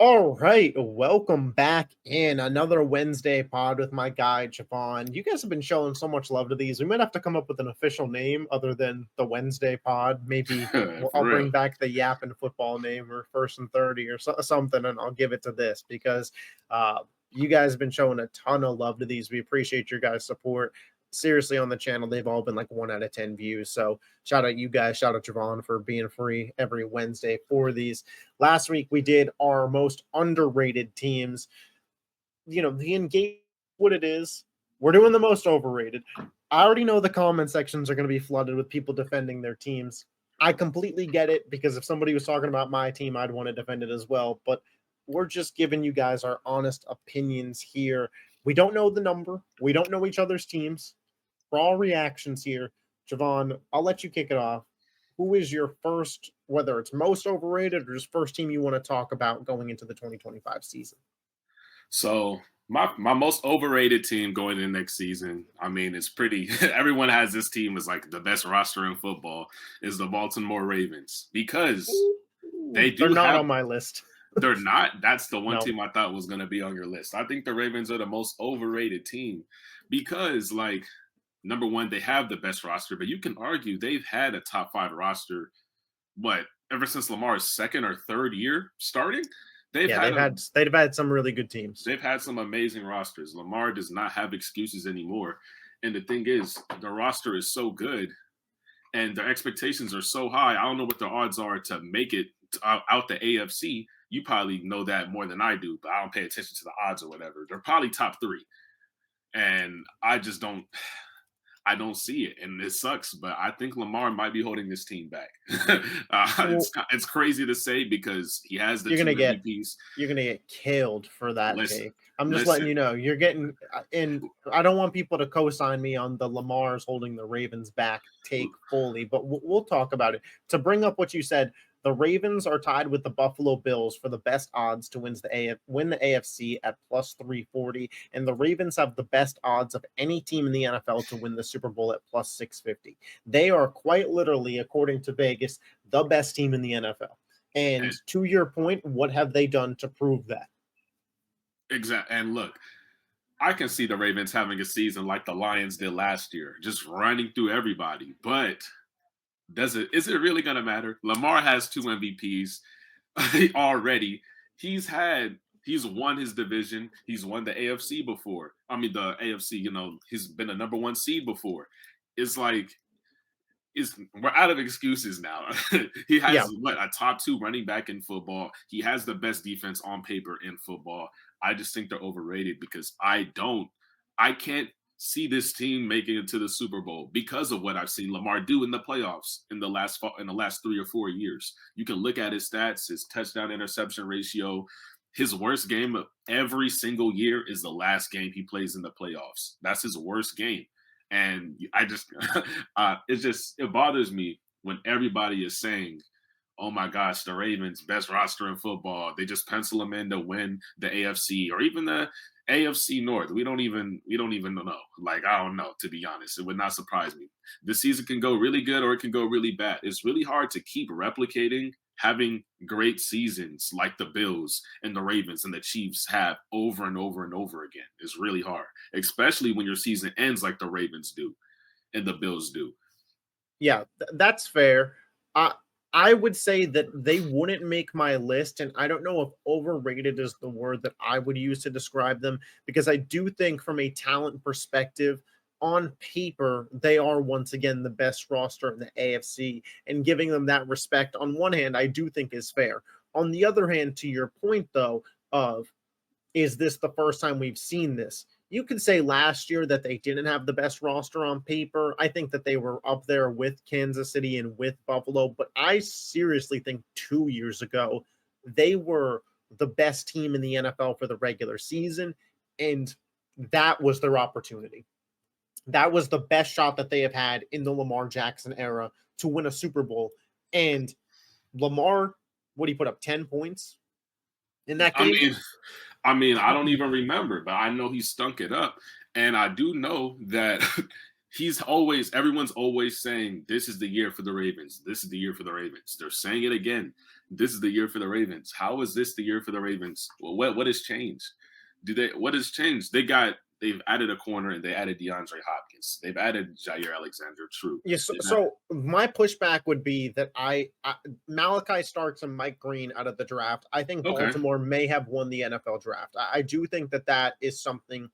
All right, welcome back in another Wednesday pod with my guy JaVon. You guys have been showing so much love to these. We might have to come up with an official name other than the Wednesday pod. Maybe For I'll real. bring back the Yap and Football name or First and 30 or something, and I'll give it to this because you guys have been showing a ton of love to these. We appreciate your guys' support. Seriously, on the channel, they've all been like 1 out of 10 views. So shout out you guys. Shout out JaVon for being free every Wednesday for these. Last week we did our most underrated teams. The engagement, what it is. We're doing the most overrated. I already know the comment sections are going to be flooded with people defending their teams. I completely get it because if somebody was talking about my team, I'd want to defend it as well. But we're just giving you guys our honest opinions here. We don't know the number. We don't know each other's teams. Raw reactions here. JaVon, I'll let you kick it off. Who is your first, whether it's most overrated or just first team you want to talk about going into the 2025 season? So my most overrated team going into next season, I mean, it's pretty everyone has this team as like the best roster in football, is the Baltimore Ravens. Because they They're do not have on my list. they're not. That's the one No. team I thought was gonna be on your list. I think the Ravens are the most overrated team because like number one, they have the best roster, but you can argue they've had a top 5 roster, ever since Lamar's second or third year starting? They've Yeah, had they've had some really good teams. they've had some amazing rosters. Lamar does not have excuses anymore. And the thing is, the roster is so good and their expectations are so high. I don't know what the odds are to make it out the AFC. You probably know that more than I do, but I don't pay attention to the odds or whatever. They're probably top 3. And I don't see it, and it sucks. But I think Lamar might be holding this team back. Well, it's crazy to say because he has the you're 2 gonna get MVPs. you're gonna get killed for that Listen, take. I'm just letting listen. you know you're getting and I don't want people to co-sign me on the Lamar's holding the Ravens back take fully, but we'll talk about it. To bring up what you said, the Ravens are tied with the Buffalo Bills for the best odds to win the AFC at plus 340, and the Ravens have the best odds of any team in the NFL to win the Super Bowl at plus 650. They are quite literally, according to Vegas, the best team in the NFL. And And to your point, what have they done to prove that? exactly. And look, I can see the Ravens having a season like the Lions did last year, just running through everybody. But is it really going to matter? Lamar has 2 MVPs already. He's won his division. He's won the AFC before. I mean, the AFC, he's been a number 1 seed before. It's like, we're out of excuses now. He has Yeah, a top 2 running back in football. He has the best defense on paper in football. I just think they're overrated because I can't see this team making it to the Super Bowl because of what I've seen Lamar do in the playoffs in the last 3 or 4 years. You can look at his stats, his touchdown interception ratio. His worst game of every single year is the last game he plays in the playoffs. That's his worst game. And I just, it bothers me when everybody is saying, "Oh my gosh, the Ravens best roster in football. They just pencil them in to win the AFC or even the AFC North." We don't even know. Like, I don't know, to be honest. It would not surprise me. This season can go really good or it can go really bad. It's really hard to keep replicating having great seasons like the Bills and the Ravens and the Chiefs have over and over and over again. It's really hard, especially when your season ends like the Ravens do and the Bills do. yeah, that's fair. I would say that they wouldn't make my list, and I don't know if overrated is the word that I would use to describe them because I do think from a talent perspective, on paper, they are once again the best roster in the AFC, and giving them that respect on one hand, I do think is fair. On the other hand, to your point though, of is this the first time we've seen this? You could say last year that they didn't have the best roster on paper. I think that they were up there with Kansas City and with Buffalo, but I seriously think 2 years ago they were the best team in the NFL for the regular season, and that was their opportunity. That was the best shot that they have had in the Lamar Jackson era to win a Super Bowl. And Lamar, what, he put up 10 points in that I game? mean, I don't even remember, but I know he stunk it up. And I do know that everyone's always saying this is the year for the Ravens. This is the year for the Ravens. They're saying it again. This is the year for the Ravens. How is this the year for the Ravens? Well, what has changed? What has changed? They've added a corner and they added DeAndre Hopkins. They've added Jair Alexander True. Yeah, so my pushback would be that Malachi Starks and Mike Green out of the draft. I think Okay. Baltimore may have won the NFL draft. I do think that is something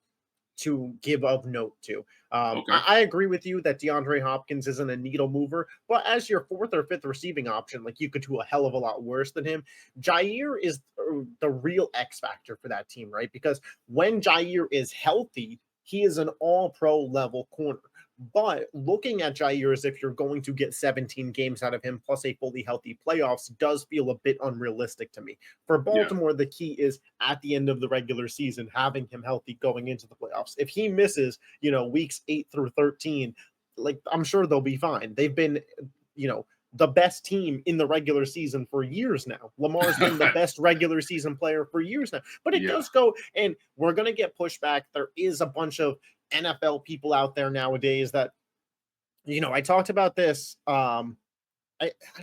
to give of note to. Okay. I agree with you that DeAndre Hopkins isn't a needle mover, but as your fourth or fifth receiving option, like you could do a hell of a lot worse than him. Jair is the real X factor for that team, right? Because when Jair is healthy, he is an all-pro level corner. But looking at Jair as if you're going to get 17 games out of him plus a fully healthy playoffs does feel a bit unrealistic to me. For Baltimore, the key is at the end of the regular season, having him healthy going into the playoffs. If he misses, weeks 8 through 13, like I'm sure they'll be fine. They've been, the best team in the regular season for years now. Lamar's been the best regular season player for years now. But it does go, and we're going to get pushback. There is a bunch of NFL people out there nowadays that, I talked about this. I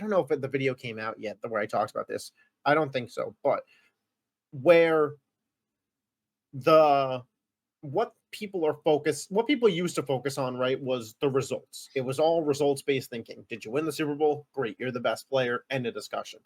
don't know if the video came out yet where I talked about this. I don't think so, but where what people used to focus on, right, was the results. It was all results-based thinking. Did you win the Super Bowl? Great, you're the best player. End of discussion.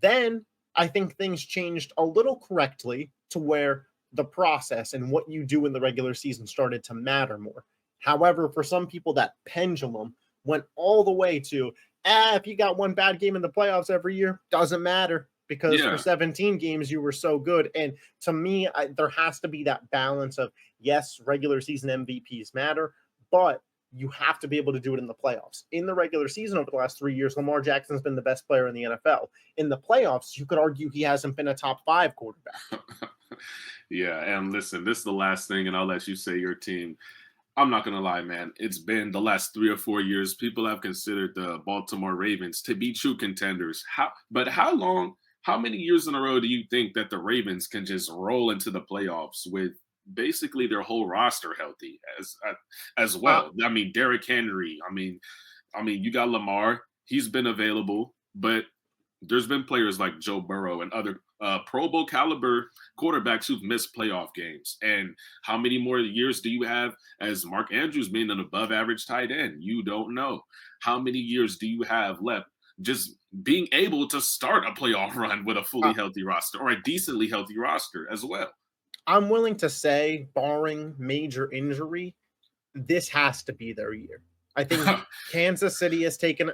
Then I think things changed a little correctly to where the process and what you do in the regular season started to matter more. However, for some people, that pendulum went all the way to, if you got one bad game in the playoffs every year, doesn't matter because for 17 games, you were so good. And to me, there has to be that balance of, yes, regular season MVPs matter, but you have to be able to do it in the playoffs. In the regular season over the last 3 years, Lamar Jackson's been the best player in the NFL. In the playoffs, you could argue he hasn't been a top 5 quarterback. Yeah, and listen, this is the last thing, and I'll let you say your team. I'm not going to lie, man. It's been the last 3 or 4 years. People have considered the Baltimore Ravens to be true contenders. How many years in a row do you think that the Ravens can just roll into the playoffs with basically their whole roster healthy as well? I mean, Derrick Henry. I mean, you got Lamar. He's been available, but there's been players like Joe Burrow and other Pro Bowl caliber quarterbacks who've missed playoff games. And how many more years do you have as Mark Andrews being an above average tight end? You don't know. How many years do you have left just being able to start a playoff run with a fully healthy roster or a decently healthy roster as well? I'm willing to say, barring major injury, this has to be their year. I think Kansas City has taken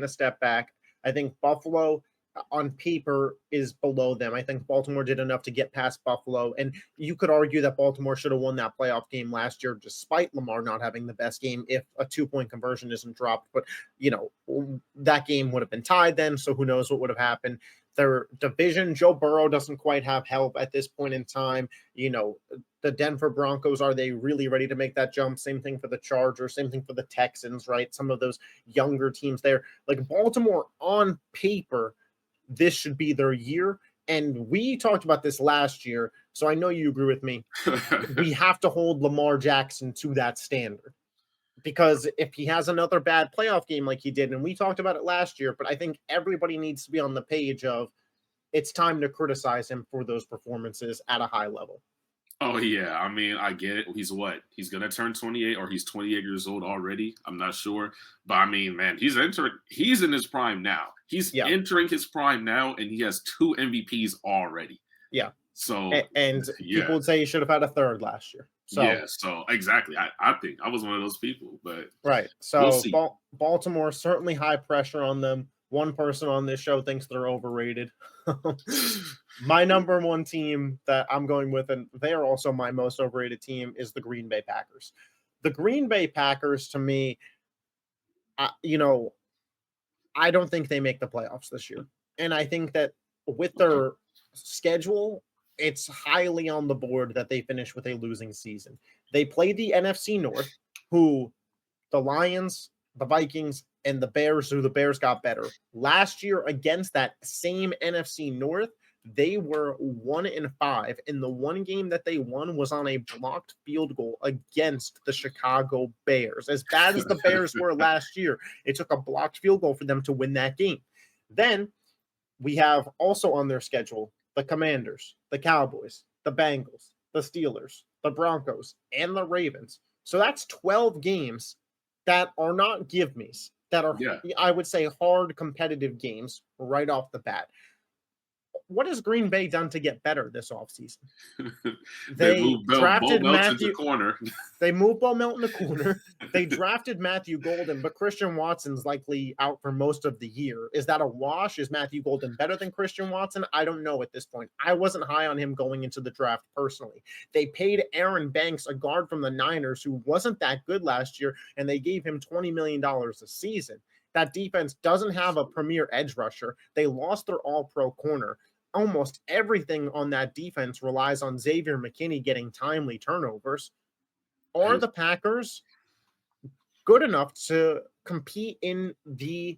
a step back. I think Buffalo on paper is below them. I think Baltimore did enough to get past Buffalo. And you could argue that Baltimore should have won that playoff game last year, despite Lamar not having the best game if a 2-point conversion isn't dropped. But, that game would have been tied then. So who knows what would have happened. Their division, Joe Burrow doesn't quite have help at this point in time. The Denver Broncos, are they really ready to make that jump? Same thing for the Chargers, same thing for the Texans, right? Some of those younger teams there. Like Baltimore on paper, this should be their year. And we talked about this last year, so I know you agree with me. We have to hold Lamar Jackson to that standard. Because if he has another bad playoff game like he did, and we talked about it last year, but I think everybody needs to be on the page of it's time to criticize him for those performances at a high level. Oh, yeah. I mean, I get it. He's what? He's going to turn 28 or he's 28 years old already. I'm not sure. But I mean, man, he's in his prime now. He's entering his prime now, and he has 2 MVPs already. Yeah. So, and people would say he should have had a third last year. So exactly. I think I was one of those people, but right. So we'll Baltimore, certainly high pressure on them. One person on this show thinks they're overrated. My number one team that I'm going with, and they are also my most overrated team, is the Green Bay Packers. The Green Bay Packers, to me, I don't think they make the playoffs this year. And I think that with their schedule, it's highly on the board that they finish with a losing season. They play the NFC North, who the Lions, the Vikings, and the Bears, who the Bears got better. Last year against that same NFC North, They were 1-5, and the one game that they won was on a blocked field goal against the Chicago Bears. As bad as the Bears were last year, it took a blocked field goal for them to win that game. Then we have also on their schedule the Commanders, the Cowboys, the Bengals, the Steelers, the Broncos, and the Ravens. So that's 12 games that are not give-me's, that are, Yeah. I would say, hard competitive games right off the bat. What has Green Bay done to get better this offseason? They They moved Bo drafted Melton to Matthew. corner. They moved Bo Melton to corner. They drafted Matthew Golden, but Christian Watson's likely out for most of the year. Is that a wash? Is Matthew Golden better than Christian Watson? I don't know at this point. I wasn't high on him going into the draft personally. They paid Aaron Banks, a guard from the Niners, who wasn't that good last year, and they gave him $20 million a season. That defense doesn't have a premier edge rusher. They lost their all-pro corner. Almost everything on that defense relies on Xavier McKinney getting timely turnovers. Are the Packers good enough to compete in the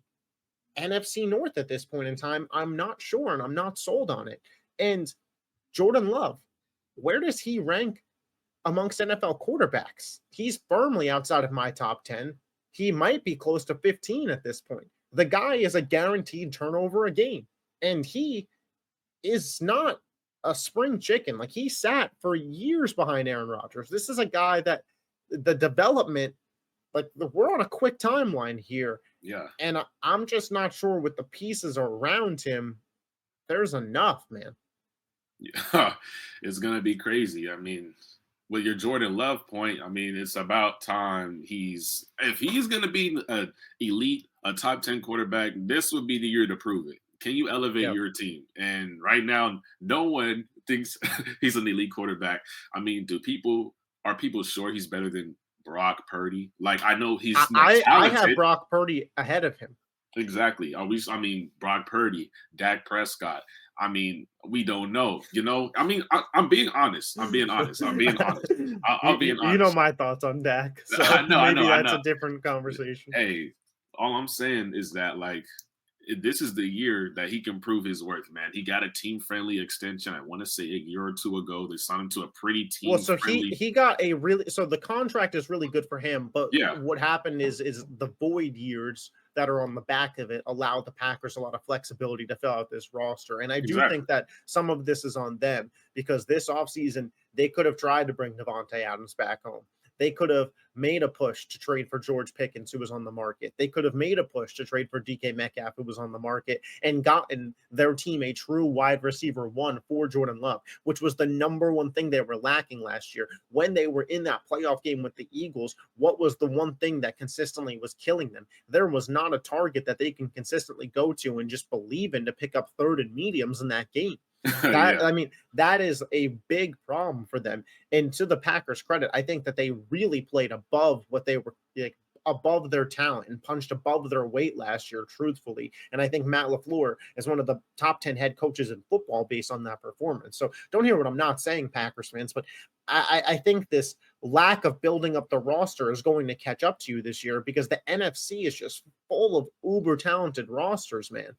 NFC North at this point in time? I'm not sure, and I'm not sold on it. And Jordan Love, where does he rank amongst NFL quarterbacks? He's firmly outside of my top 10. He might be close to 15 at this point. The guy is a guaranteed turnover a game, and he is not a spring chicken. Like, he sat for years behind Aaron Rodgers. This is a guy that the development, like, we're on a quick timeline here. Yeah. And I'm just not sure with the pieces around him, there's enough, man. Yeah. It's going to be crazy. I mean, with your Jordan Love point, I mean, it's about time if he's going to be an elite, a top 10 quarterback, this would be the year to prove it. Can you elevate your team? And right now, no one thinks he's an elite quarterback. I mean, are people sure he's better than Brock Purdy? Like, I know he's I have Brock Purdy ahead of him. Exactly. I mean, Brock Purdy, Dak Prescott. I mean, we don't know. You know, I mean, I'm being honest. I'll be honest. You know my thoughts on Dak. So maybe that's a different conversation. Hey, all I'm saying is that, like, this is the year that he can prove his worth, man. He got a team-friendly extension. I want to say a year or two ago, they signed him to a pretty team-friendly. Well, so he got the contract is really good for him. But what happened is the void years that are on the back of it allow the Packers a lot of flexibility to fill out this roster. And I do think that some of this is on them, because this offseason they could have tried to bring Davante Adams back home. They could have made a push to trade for George Pickens, who was on the market. They could have made a push to trade for DK Metcalf, who was on the market, and gotten their team a true wide receiver one for Jordan Love, which was the number one thing they were lacking last year. When they were in that playoff game with the Eagles, what was the one thing that consistently was killing them? There was not a target that they can consistently go to and just believe in to pick up third and mediums in that game. I mean, that is a big problem for them. And to the Packers' credit, I think that they really played above what they were, like, above their talent, and punched above their weight last year, truthfully. And I think Matt LaFleur is one of the top 10 head coaches in football based on that performance. So don't hear what I'm not saying, Packers fans, but I think this lack of building up the roster is going to catch up to you this year, because the NFC is just full of uber talented rosters, man.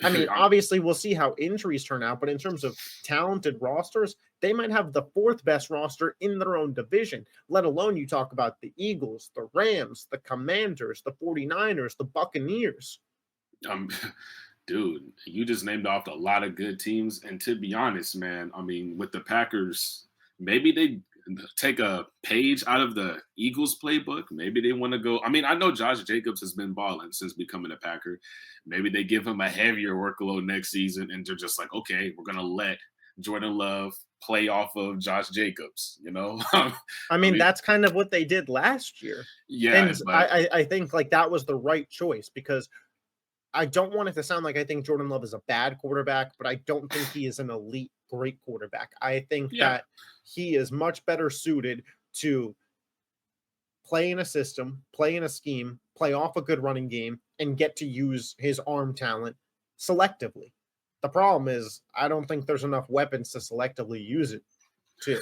I mean, obviously, we'll see how injuries turn out, but in terms of talented rosters, they might have the fourth best roster in their own division, let alone you talk about the Eagles, the Rams, the Commanders, the 49ers, the Buccaneers. Dude, you just named off a lot of good teams. And to be honest, man, I mean, with the Packers, maybe they take a page out of the Eagles playbook. Maybe they want to go. I mean, I know Josh Jacobs has been balling since becoming a Packer. Maybe they give him a heavier workload next season, and they're just like, okay, we're going to let Jordan Love play off of Josh Jacobs, you know? I mean, that's kind of what they did last year. Yeah. And I think, like, that was the right choice, because I don't want it to sound like I think Jordan Love is a bad quarterback, but I don't think he is an elite great quarterback. I think that he is much better suited to play in a system, play in a scheme, play off a good running game, and get to use his arm talent selectively. The problem is, I don't think there's enough weapons to selectively use it too.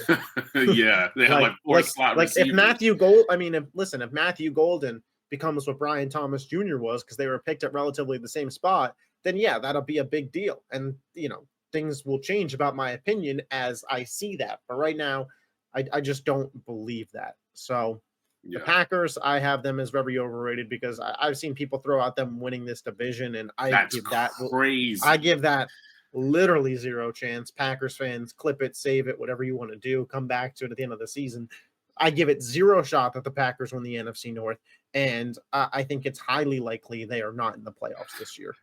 Yeah, they have like four slot receivers. If Matthew Golden becomes what Brian Thomas Jr. was, because they were picked at relatively the same spot, then yeah, that'll be a big deal. And, you know, things will change about my opinion as I see that. But right now, I just don't believe that. So the Yeah, Packers, I have them as very overrated because I've seen people throw out them winning this division, and that's I crazy. give that literally zero chance. Packers fans, clip it, save it, whatever you want to do. Come back to it at the end of the season. I give it zero shot that the Packers win the NFC North, and I think it's highly likely they are not in the playoffs this year.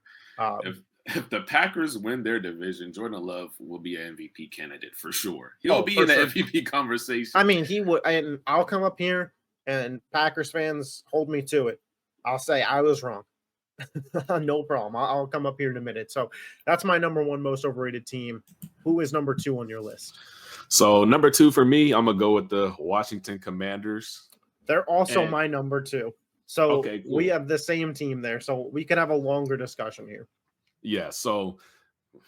If if the Packers win their division, Jordan Love will be an MVP candidate for sure. He'll Oh, be for in the sure. MVP I conversation. mean, he would, and I'll come up here, and Packers fans hold me to it. I'll say I was wrong. No problem. I'll come up here in a minute. So that's my number one most overrated team. Who is number two on your list? So number two for me, I'm gonna go with the Washington Commanders. They're also And my number two. So okay, we cool. have the same team there. So we could have a longer discussion here. Yeah, so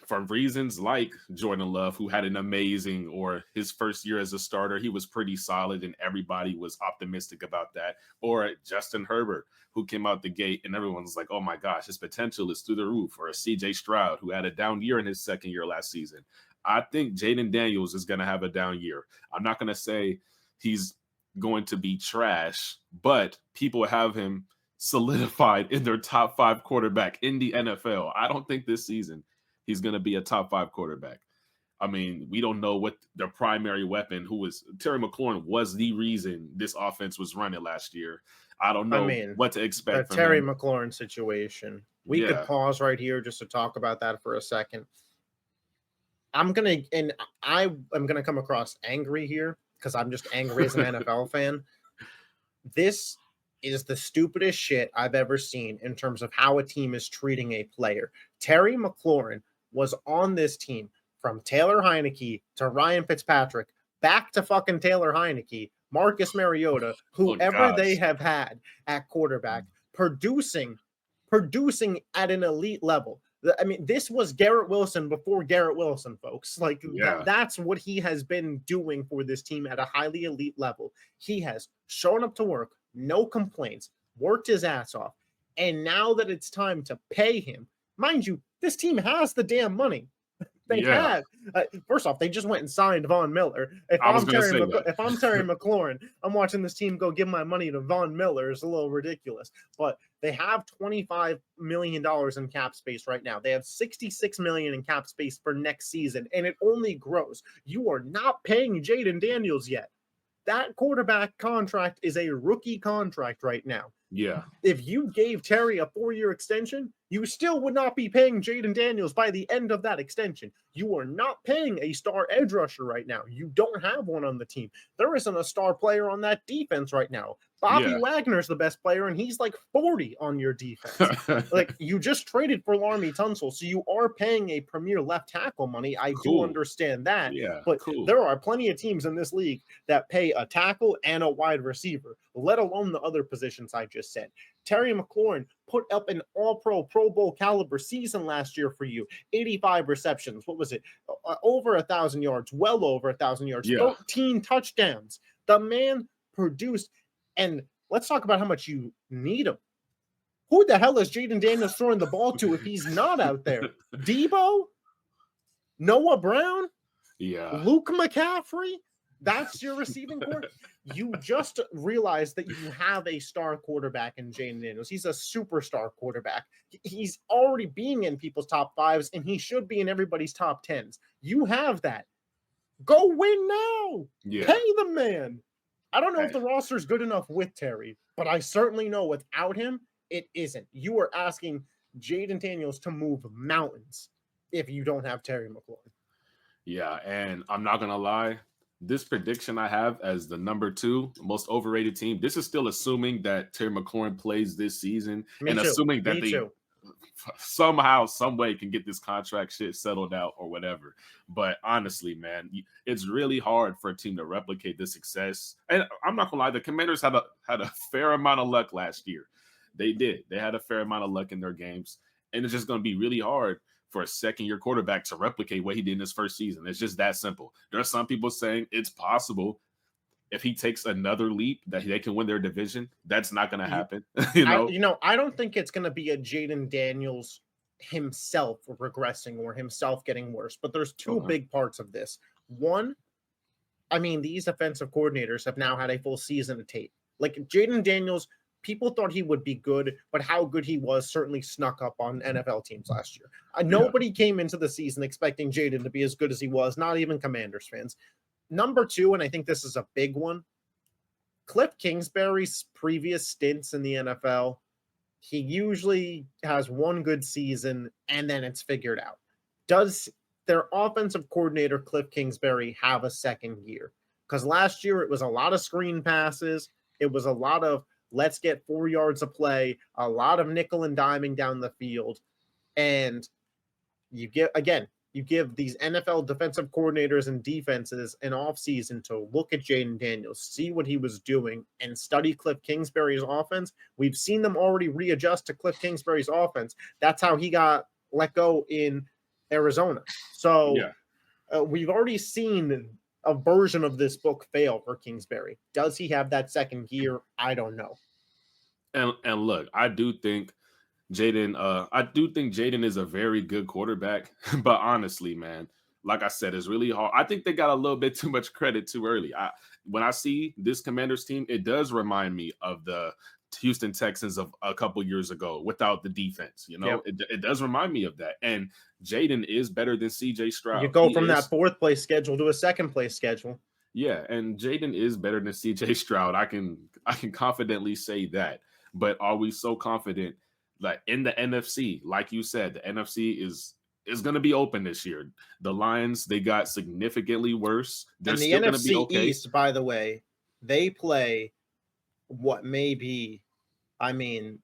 for reasons like Jordan Love, who had an amazing or his first year as a starter, he was pretty solid and everybody was optimistic about that. Or Justin Herbert, who came out the gate and everyone's like, oh my gosh, his potential is through the roof. Or a CJ Stroud, who had a down year in his second year last season. I think Jaden Daniels is going to have a down year. I'm not going to say he's going to be trash, but people have him solidified in their top 5 quarterback in the NFL. I don't think this season he's going to be a top 5 quarterback. I mean, we don't know what their primary weapon, who was Terry McLaurin, was the reason this offense was running last year. I don't I know mean, what to the expect from Terry him. McLaurin situation. We could Yeah. pause right here just to talk about that for a second. I am gonna come across angry here because I'm just angry as an NFL fan. This is the stupidest shit I've ever seen in terms of how a team is treating a player. Terry McLaurin was on this team from Taylor Heineke to Ryan Fitzpatrick, back to fucking Taylor Heineke, Marcus Mariota, Oh whoever they gosh. have had at quarterback, producing at an elite level. I mean, this was Garrett Wilson before Garrett Wilson, folks. Like Yeah. that's what he has been doing for this team at a highly elite level. He has shown up to work, no complaints, worked his ass off. And now that it's time to pay him, mind you, this team has the damn money. They Yeah. have. First off, they just went and signed Von Miller. I was going to say that. If I'm Terry McLaurin, I'm watching this team go give my money to Von Miller. It's a little ridiculous, but they have $25 million in cap space right now. They have $66 million in cap space for next season, and it only grows. You are not paying Jaden Daniels yet. That quarterback contract is a rookie contract right now. Yeah. If you gave Terry a 4-year extension, you still would not be paying Jaden Daniels by the end of that extension. You are not paying a star edge rusher right now. You don't have one on the team. There isn't a star player on that defense right now. Bobby Yeah. Wagner's the best player, and he's like 40 on your defense. Like, you just traded for Larmy Tunsil, so you are paying a premier left tackle money. I do Cool. understand that. Yeah. But Cool. there are plenty of teams in this league that pay a tackle and a wide receiver, let alone the other positions I just said. Terry McLaurin put up an all-pro, Pro Bowl caliber season last year for you. 85 receptions. What was it? Over 1,000 yards, well over 1,000 yards, Yeah. 13 touchdowns. The man produced. And let's talk about how much you need him. Who the hell is Jaden Daniels throwing the ball to if he's not out there? Debo? Noah Brown? Yeah. Luke McCaffrey? That's your receiving core? You just realized that you have a star quarterback in Jaden Daniels. He's a superstar quarterback. He's already being in people's top 5s, and he should be in everybody's top 10s. You have that. Go win now. Yeah. Pay the man. I don't know if Hey. the roster is good enough with Terry, but I certainly know without him, it isn't. You are asking Jaden Daniels to move mountains if you don't have Terry McLaurin. Yeah, and I'm not gonna lie, this prediction I have as the number 2 most overrated team, this is still assuming that Terry McLaurin plays this season Me and too. assuming that Me they too. somehow, some way can get this contract shit settled out or whatever. But honestly, man, it's really hard for a team to replicate this success. And I'm not gonna lie, the Commanders had a fair amount of luck last year. They did. They had a fair amount of luck in their games, and it's just gonna be really hard for a second-year quarterback to replicate what he did in his first season. It's just that simple. There are some people saying it's possible if he takes another leap that they can win their division. That's not going to happen. I don't think it's going to be a Jaden Daniels himself regressing or himself getting worse. But there's two Okay. big parts of this. One, I mean, these offensive coordinators have now had a full season of tape. Like Jaden Daniels, people thought he would be good, but how good he was certainly snuck up on NFL teams last year. Yeah. Nobody came into the season expecting Jaden to be as good as he was, not even Commanders fans. Number two, and I think this is a big one, Cliff Kingsbury's previous stints in the NFL, he usually has one good season and then it's figured out. Does their offensive coordinator, Cliff Kingsbury, have a second year? Because last year it was a lot of screen passes. It was a lot of let's get 4 yards of play, a lot of nickel and diming down the field. And you give these NFL defensive coordinators and defenses an offseason to look at Jaden Daniels, see what he was doing, and study Cliff Kingsbury's offense. We've seen them already readjust to Cliff Kingsbury's offense. That's how he got let go in Arizona. So we've already seen a version of this book fail for Kingsbury. Does he have that second gear? I don't know. And look, I do think Jaden is a very good quarterback, but honestly, man, like I said, it's really hard. I think they got a little bit too much credit too early. When I see this Commanders team, it does remind me of the Houston Texans of a couple years ago without the defense. You know, it does remind me of that. And Jaden is better than CJ Stroud. You go from that fourth place schedule to a second place schedule. Yeah, and Jaden is better than CJ Stroud. I can confidently say that. But are we so confident? Like in the NFC, like you said, the NFC is going to be open this year. The Lions, they got significantly worse. They're and the still NFC going to be okay. East, by the way, they play what may be, I mean,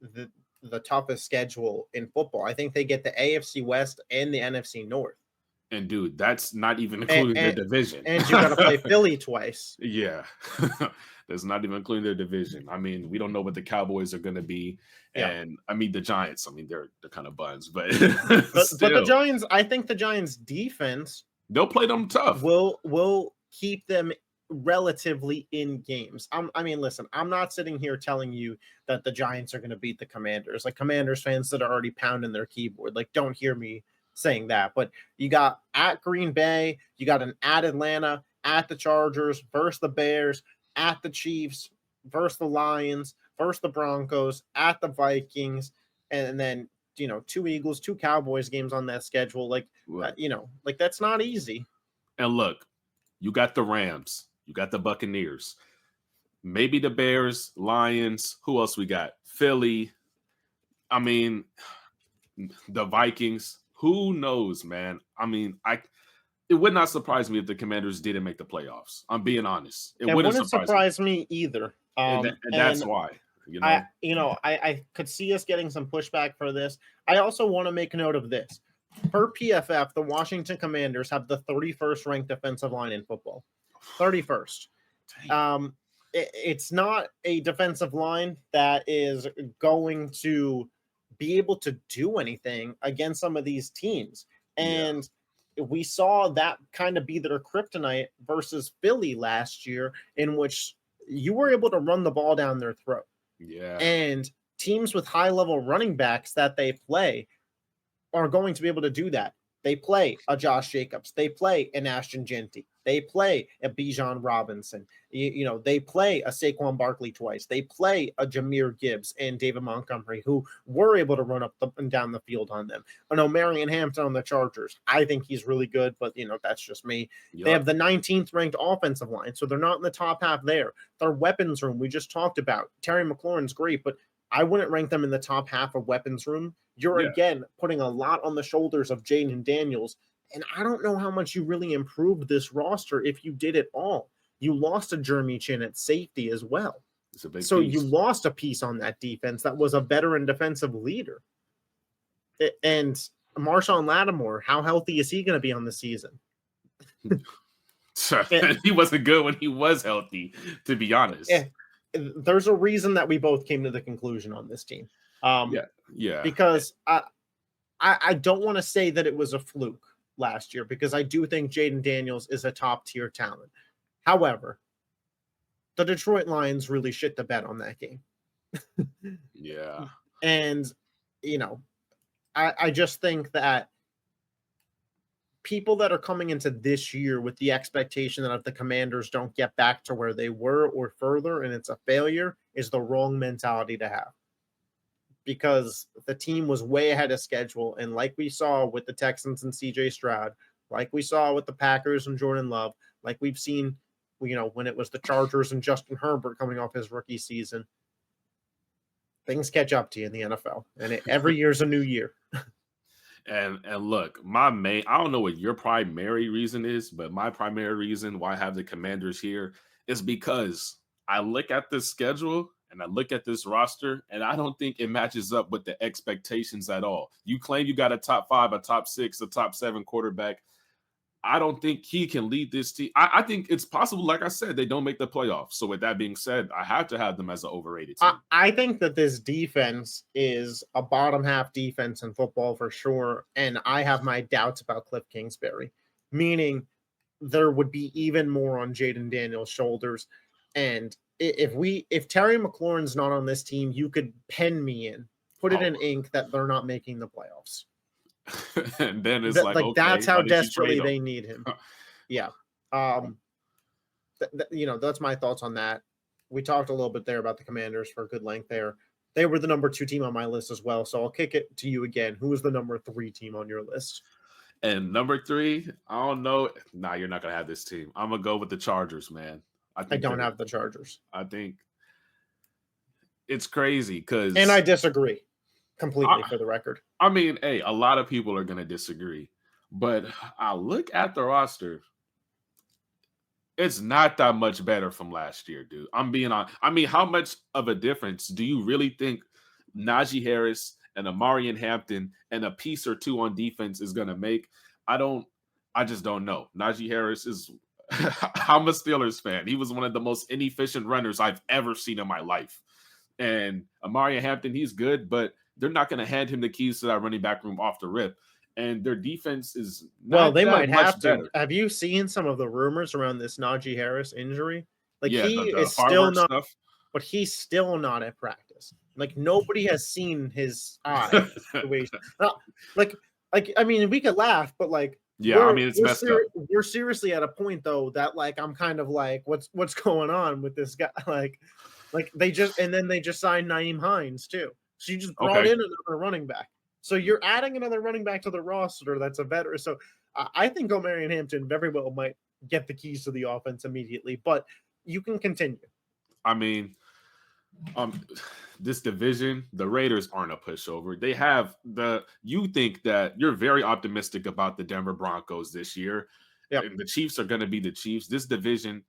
the toughest schedule in football. I think they get the AFC West and the NFC North. And dude, that's not even including their division. And you got to play Philly twice. Yeah. That's not even including their division. I mean, we don't know what the Cowboys are going to be. And I mean, the Giants, I mean, they're kind of buns, but the Giants, I think the Giants defense, they'll play them tough. Will keep them relatively in games. I mean, listen, I'm not sitting here telling you that the Giants are going to beat the Commanders. Like Commanders fans that are already pounding their keyboard, like don't hear me saying that. But you got at Green Bay, you got an at Atlanta, at the Chargers, versus the Bears, at the Chiefs, versus the Lions, versus the Broncos, at the Vikings, and then 2 Eagles, 2 Cowboys games on that schedule. Like like that's not easy. And look, you got the Rams, you got the Buccaneers, maybe the Bears, Lions. Who else we got? Philly. I mean, the Vikings. Who knows, man? I mean, it would not surprise me if the Commanders didn't make the playoffs. I'm being honest. It wouldn't surprise me either. And that's why. I could see us getting some pushback for this. I also want to make note of this. Per PFF, the Washington Commanders have the 31st ranked defensive line in football. 31st. It's not a defensive line that is going to be able to do anything against some of these teams. And we saw that kind of be their kryptonite versus Philly last year, in which you were able to run the ball down their throat. Yeah. And teams with high-level running backs that they play are going to be able to do that. They play a Josh Jacobs. They play an Ashton Genty. They play a Bijan Robinson. They play a Saquon Barkley twice. They play a Jahmyr Gibbs and David Montgomery, who were able to run up and down the field on them. Marion Hampton on the Chargers. I think he's really good, but, that's just me. Yep. They have the 19th ranked offensive line, so they're not in the top half there. Their weapons room, we just talked about. Terry McLaurin's great, but I wouldn't rank them in the top half of weapons room. You're, again, putting a lot on the shoulders of Jaden Daniels. And I don't know how much you really improved this roster if you did it all. You lost a Jeremy Chin at safety as well. It's a big so piece. You lost a piece on that defense that was a veteran defensive leader. And Marshawn Lattimore, how healthy is he going to be on the season? He wasn't good when he was healthy, to be honest. There's a reason that we both came to the conclusion on this team. Because I don't want to say that it was a fluke last year, because I do think Jaden Daniels is a top tier talent. However, the Detroit Lions really shit the bed on that game. Yeah. And, I just think that people that are coming into this year with the expectation that if the Commanders don't get back to where they were or further and it's a failure is the wrong mentality to have. Because the team was way ahead of schedule. And like we saw with the Texans and CJ Stroud, like we saw with the Packers and Jordan Love, like we've seen, when it was the Chargers and Justin Herbert coming off his rookie season, things catch up to you in the NFL. And every year's a new year. And look, I don't know what your primary reason is, but my primary reason why I have the Commanders here is because I look at this schedule and I look at this roster, and I don't think it matches up with the expectations at all. You claim you got a top 5, a top 6, a top 7 quarterback. I don't think he can lead this team. I think it's possible, like I said, they don't make the playoffs. So with that being said, I have to have them as an overrated team. I think that this defense is a bottom half defense in football for sure. And I have my doubts about Cliff Kingsbury, meaning there would be even more on Jaden Daniels' shoulders. And if Terry McLaurin's not on this team, you could pen me in, put it in ink that they're not making the playoffs. And then it's like okay, that's how desperately they need him. Yeah. That's my thoughts on that. We talked a little bit there about the Commanders for a good length there. They were the number 2 team on my list as well. So I'll kick it to you again. Who is the number 3 team on your list? And number 3, I don't know. Nah, you're not going to have this team. I'm going to go with the Chargers, man. I don't have the Chargers. I think it's crazy because... And I disagree completely for the record. I mean, hey, a lot of people are going to disagree. But I look at the roster. It's not that much better from last year, dude. I'm being honest. I mean, how much of a difference do you really think Najee Harris and Amarian Hampton and a piece or two on defense is going to make? I just don't know. Najee Harris is... I'm a Steelers fan. He was one of the most inefficient runners I've ever seen in my life. And Amarian Hampton, he's good, but they're not going to hand him the keys to that running back room off the rip. And their defense is not they might have to. Better. Have you seen some of the rumors around this Najee Harris injury? Like yeah, he the is still not, stuff. But he's still not at practice. Like nobody has seen his eye situation. I mean, we could laugh, but like. Yeah, I mean, it's messed up. We're seriously at a point though that like I'm kind of like, what's going on with this guy? Like they just signed Naeem Hines too. So you just brought in another running back. So you're adding another running back to the roster that's a veteran. So I think Omarion Hampton very well might get the keys to the offense immediately. But you can continue. I mean, this division, the Raiders aren't a pushover. They have you think that you're very optimistic about the Denver Broncos this year. Yep. And the Chiefs are going to be the Chiefs. This division,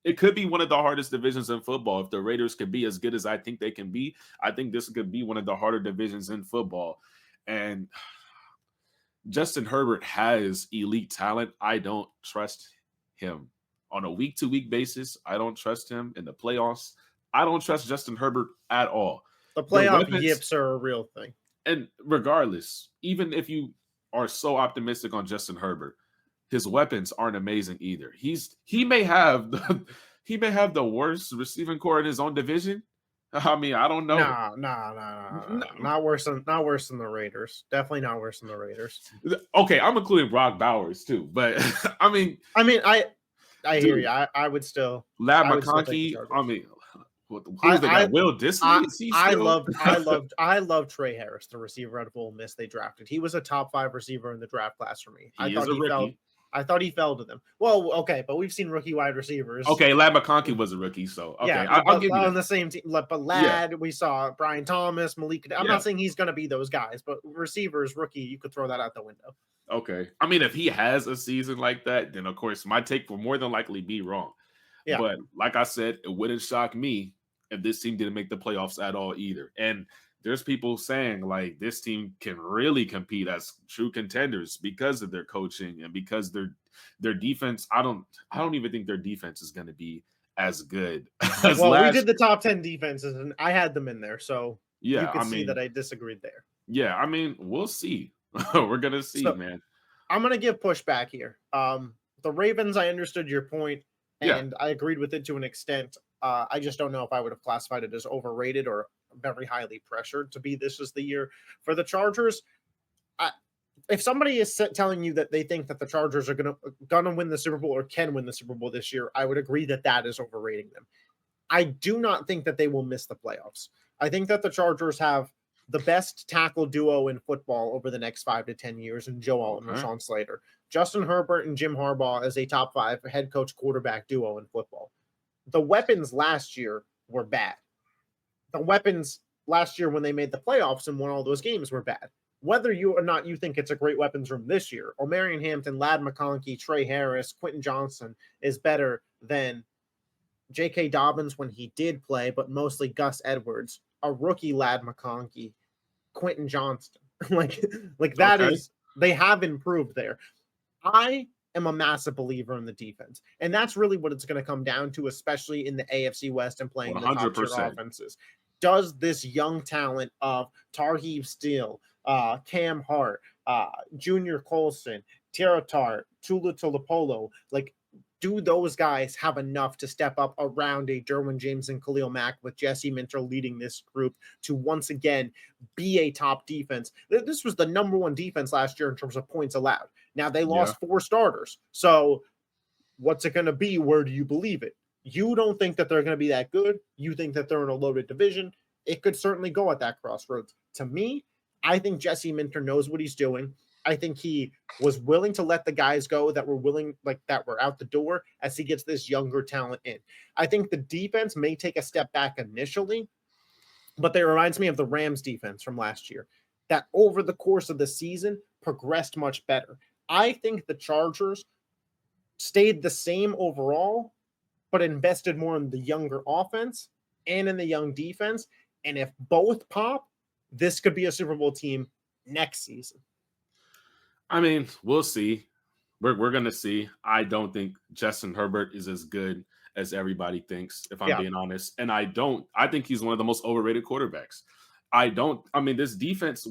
it could be one of the hardest divisions in football. If the Raiders could be as good as I think they can be, I think this could be one of the harder divisions in football. And Justin Herbert has elite talent. I don't trust him on a week-to-week basis. I don't trust him in the playoffs. I don't trust Justin Herbert at all. The playoff yips are a real thing. And regardless, even if you are so optimistic on Justin Herbert, his weapons aren't amazing either. He may have the worst receiving core in his own division. I mean, I don't know. No. Not worse than the Raiders. Definitely not worse than the Raiders. Okay, I'm including Brock Bowers too, but I hear you. I would still Lab McConkey. I mean, who's the guy? Will Disley? I love Trey Harris, the receiver out of Ole Miss they drafted. He was a top 5 receiver in the draft class for me. I thought he fell to them. Well, okay, but we've seen rookie wide receivers. Okay, Lad McConkey was a rookie, so okay, yeah, I'll give you on the same team. But Ladd, we saw Brian Thomas, Malik. I'm not saying he's going to be those guys, but receivers, rookie, you could throw that out the window. Okay, I mean, if he has a season like that, then of course my take will more than likely be wrong. Yeah. But like I said, it wouldn't shock me if this team didn't make the playoffs at all either. And there's people saying like this team can really compete as true contenders because of their coaching and because their defense. I don't even think their defense is going to be as good. As we did the top 10 defenses and I had them in there. So yeah, you can see that I disagreed there. Yeah, I mean, we'll see. We're going to see, man. I'm going to give pushback here. The Ravens, I understood your point and I agreed with it to an extent. I just don't know if I would have classified it as overrated or very highly pressured to be this is the year. For the Chargers, if somebody is telling you that they think that the Chargers are gonna win the Super Bowl or can win the Super Bowl this year, I would agree that that is overrating them. I do not think that they will miss the playoffs. I think that the Chargers have the best tackle duo in football over the next 5 to 10 years in Joe Alt and Rashawn Slater. Justin Herbert and Jim Harbaugh as a top 5 head coach quarterback duo in football. The weapons last year were bad. The weapons last year when they made the playoffs and won all those games were bad. Whether you or not you think it's a great weapons room this year, Omarion Hampton, Ladd McConkey, Trey Harris, Quentin Johnson is better than J.K. Dobbins when he did play, but mostly Gus Edwards, a rookie Ladd McConkey, Quentin Johnston. like that is, they have improved there. I am a massive believer in the defense, and that's really what it's going to come down to, especially in the AFC West and playing 100%. The top tier offenses. Does this young talent of Tarheeb Steele, Cam Hart, Junior Colson, Tiratar, Tula Tulapolo, do those guys have enough to step up around a Derwin James and Khalil Mack with Jesse Minter leading this group to once again be a top defense? This was the number 1 defense last year in terms of points allowed. Now they lost 4 starters. So what's it going to be? Where do you believe it? You don't think that they're going to be that good. You think that they're in a loaded division. It could certainly go at that crossroads. To me, I think Jesse Minter knows what he's doing. I think he was willing to let the guys go that were that were out the door as he gets this younger talent in. I think the defense may take a step back initially, but that reminds me of the Rams defense from last year that over the course of the season progressed much better. I think the Chargers stayed the same overall, but invested more in the younger offense and in the young defense. And if both pop, this could be a Super Bowl team next season. I mean, we'll see. We're going to see. I don't think Justin Herbert is as good as everybody thinks, if I'm being honest. And I think he's one of the most overrated quarterbacks. This defense,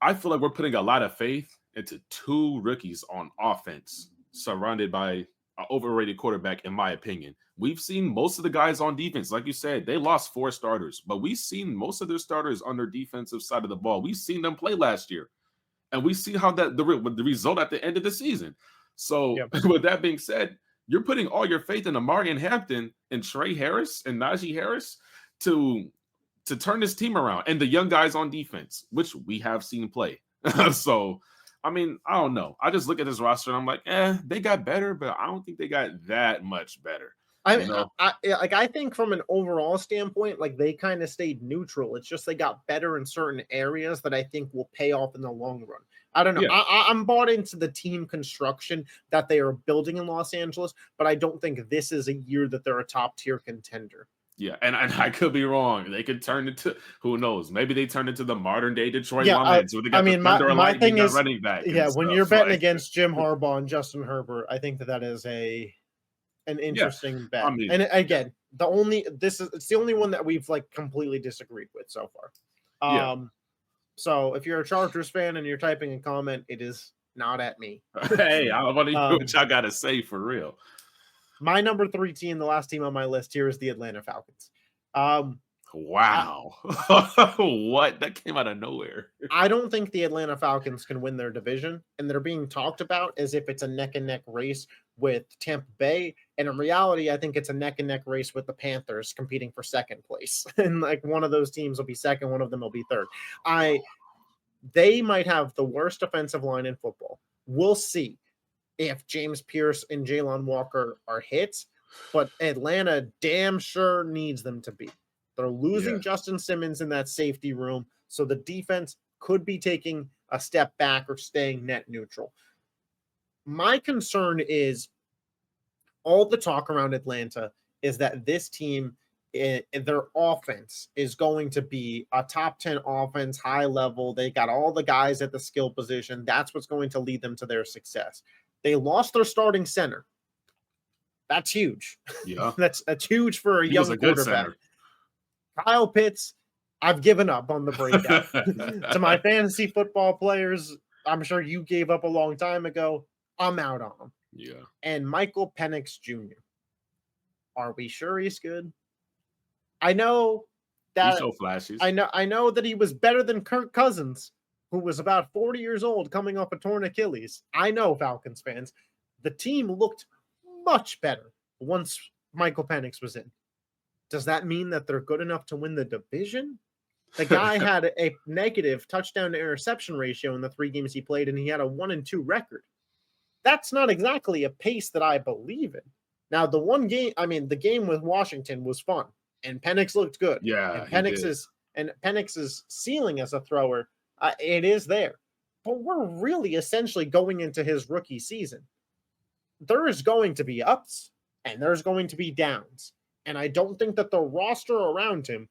I feel like we're putting a lot of faith into 2 rookies on offense surrounded by an overrated quarterback, in my opinion. We've seen most of the guys on defense, like you said, they lost 4 starters, but we've seen most of their starters on their defensive side of the ball. We've seen them play last year. And we see how the result at the end of the season. So with that being said, you're putting all your faith in Omarion Hampton and Trey Harris and Najee Harris to turn this team around and the young guys on defense, which we have seen play. So, I don't know. I just look at this roster and I'm like, they got better, but I don't think they got that much better. I think from an overall standpoint, they kind of stayed neutral. It's just they got better in certain areas that I think will pay off in the long run. I don't know. Yeah. I'm bought into the team construction that they are building in Los Angeles, but I don't think this is a year that they're a top tier contender. Yeah, and I could be wrong. They could turn into, who knows? Maybe they turn into the modern day Detroit Lions. My thing is running back. Yeah, when you're betting against Jim Harbaugh and Justin Herbert, I think that is an interesting bet. And again, it's the only one that we've completely disagreed with so far. So if you're a Chargers fan and you're typing a comment, it is not at me. Hey, I want to hear what y'all got to say for real. My number 3 team, the last team on my list here, is the Atlanta Falcons. Wow. What? That came out of nowhere. I don't think the Atlanta Falcons can win their division, and they're being talked about as if it's a neck-and-neck race with Tampa Bay. And in reality, I think it's a neck-and-neck race with the Panthers competing for second place. And one of those teams will be second, one of them will be third. They might have the worst offensive line in football. We'll see if James Pierce and Jalen Walker are hits, but Atlanta damn sure needs them to be. They're losing Justin Simmons in that safety room, so the defense could be taking a step back or staying net neutral. My concern is all the talk around Atlanta is that this team, their offense is going to be a top 10 offense, high level. They got all the guys at the skill position. That's what's going to lead them to their success. They lost their starting center. That's huge. Yeah. That's huge for a young quarterback. Center. Kyle Pitts, I've given up on the breakout. To my fantasy football players, I'm sure you gave up a long time ago. I'm out on him. Yeah. And Michael Penix Jr. Are we sure he's good? I know That He showed flashes. I know that he was better than Kirk Cousins, who was about 40 years old coming off a torn Achilles. I know, Falcons fans. The team looked much better once Michael Penix was in. Does that mean that they're good enough to win the division? The guy had a negative touchdown to interception ratio in the 3 games he played, and he had a 1-2 record. That's not exactly a pace that I believe in. Now, the game with Washington was fun, and Penix looked good. Yeah, And Penix's ceiling as a thrower, it is there. But we're really essentially going into his rookie season. There is going to be ups, and there's going to be downs. And I don't think that the roster around him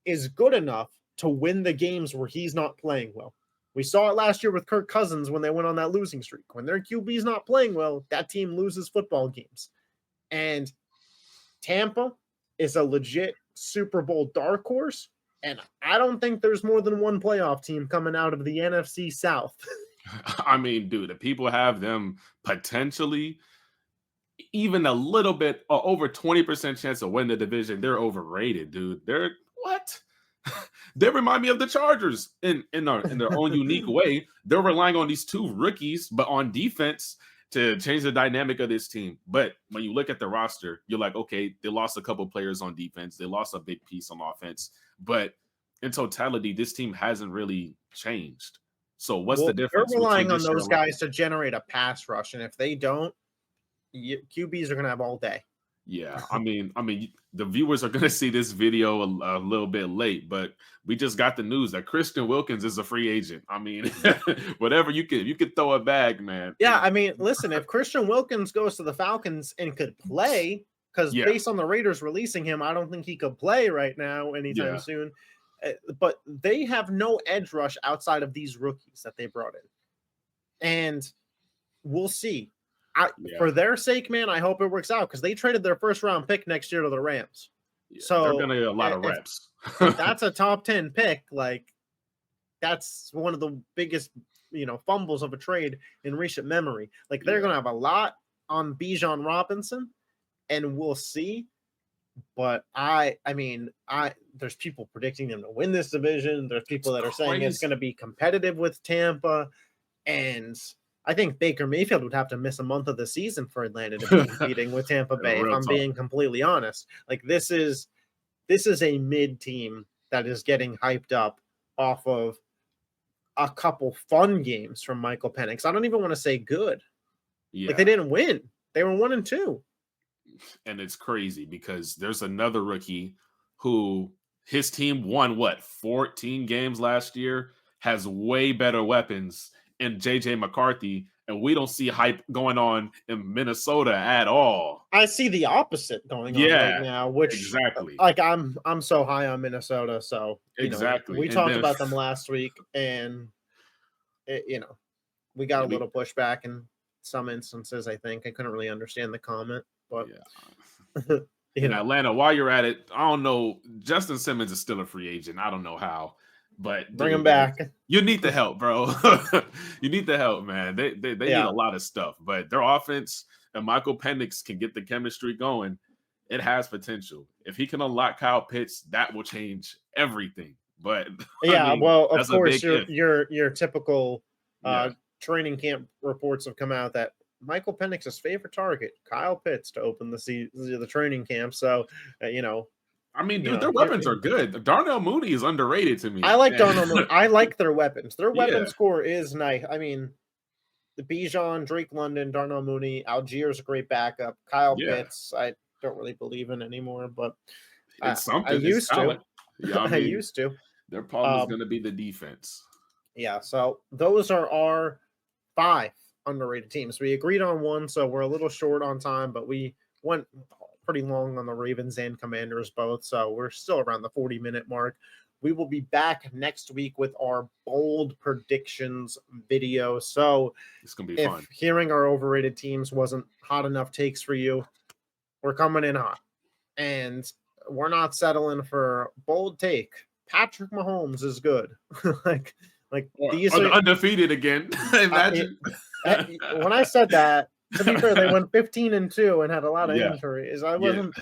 is good enough to win the games where he's not playing well. We saw it last year with Kirk Cousins when they went on that losing streak. When their QB's not playing well, that team loses football games. And Tampa is a legit Super Bowl dark horse, and I don't think there's more than one playoff team coming out of the NFC South. I mean, dude, if people have them potentially even a little bit over 20% chance of winning the division, they're overrated, dude. They're what? They remind me of the Chargers in their own unique way. They're relying on these 2 rookies, but on defense to change the dynamic of this team. But when you look at the roster, you're like, okay, they lost a couple players on defense. They lost a big piece on offense. But in totality, this team hasn't really changed. So what's the difference? They're relying on those guys to generate a pass rush, and if they don't, QBs are going to have all day. Yeah, I mean, the viewers are going to see this video a little bit late, but we just got the news that Christian Wilkins is a free agent. I mean, whatever you could throw a bag, man. Yeah, I mean, listen, if Christian Wilkins goes to the Falcons and could play, because based on the Raiders releasing him, I don't think he could play right now anytime soon. But they have no edge rush outside of these rookies that they brought in, and we'll see. For their sake, man, I hope it works out because they traded their 1st-round pick next year to the Rams. Yeah, so they're gonna get a lot of reps. If that's a top 10 pick, like that's one of the biggest, fumbles of a trade in recent memory. Like they're gonna have a lot on Bijan Robinson, and we'll see. But I mean, there's people predicting them to win this division. There's people that are saying it's going to be competitive with Tampa, and I think Baker Mayfield would have to miss a month of the season for Atlanta to be competing with Tampa Bay. If I'm being completely honest, like this is a mid team that is getting hyped up off of a couple fun games from Michael Penix. I don't even want to say good. Yeah. Like they didn't win. They were 1-2. And it's crazy because there's another rookie who his team won 14 games last year, has way better weapons in JJ McCarthy, and we don't see hype going on in Minnesota at all. I see the opposite going on right now, which exactly like I'm so high on Minnesota, so we talked about them last week, and we got a little pushback in some instances. I think I couldn't really understand the comment, but in Atlanta, while you're at it, I don't know. Justin Simmons is still a free agent. I don't know how. But bring him back. You need the help, bro. You need the help, man. They need a lot of stuff, but their offense and Michael Penix can get the chemistry going. It has potential. If he can unlock Kyle Pitts, that will change everything. But of course, your typical training camp reports have come out that Michael Penix's favorite target, Kyle Pitts, to open the training camp. So I mean, dude, their weapons are good. Darnell Mooney is underrated to me. I like Darnell Mooney. I like their weapons. Their weapon score is nice. I mean, the Bijan, Drake London, Darnell Mooney, Algier is a great backup. Kyle Pitts, I don't really believe in anymore, but it's something. I used to. Yeah, I used to. Their problem is going to be the defense. Yeah, so those are our 5 underrated teams. We agreed on 1, so we're a little short on time, but we went pretty long on the Ravens and Commanders both, so we're still around the 40-minute mark. We will be back next week with our bold predictions video. So it's gonna be fun. If hearing our overrated teams wasn't hot enough takes for you, we're coming in hot, and we're not settling for bold take. Patrick Mahomes is good. like these are undefeated again. Imagine. When I said that, to be fair, they went 15-2 and had a lot of injuries. I wasn't.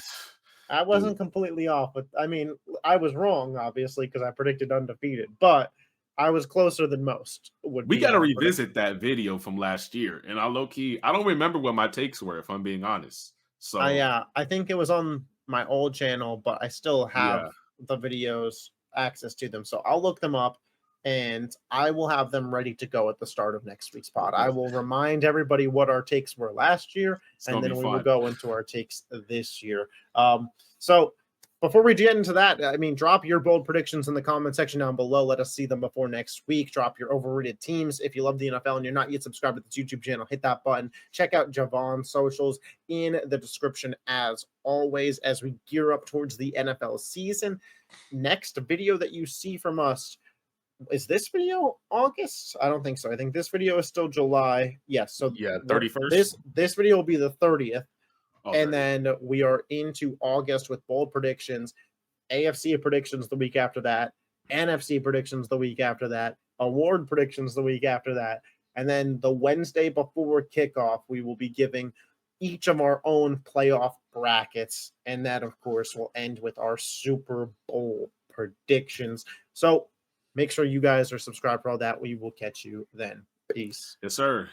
I wasn't completely off, but I mean, I was wrong, obviously, because I predicted undefeated, but I was closer than most would We be got to on revisit prediction. that video from last year. And I don't remember what my takes were, if I'm being honest. So, I think it was on my old channel, but I still have yeah. the videos access to them. So I'll look them up and I will have them ready to go at the start of next week's pod. I will remind everybody what our takes were last year, It's and going to then be we will fun. go into our takes this year. So before we get into that, I mean, drop your bold predictions in the comment section down below. Let us see them before next week. Drop your overrated teams. If you love the NFL and you're not yet subscribed to this YouTube channel, hit that button. Check out JaVon's socials in the description as always as we gear up towards the NFL season. Next video that you see from us, is this video August? I don't think so. I think this video is still July. Yes. So Yeah, 31st. this video will be the 30th. Okay. And then we are into August with bold predictions, AFC predictions the week after that, NFC predictions the week after that, award predictions the week after that. And then the Wednesday before kickoff, we will be giving each of our own playoff brackets. And that, of course, will end with our Super Bowl predictions. So make sure you guys are subscribed for all that. We will catch you then. Peace. Yes, sir.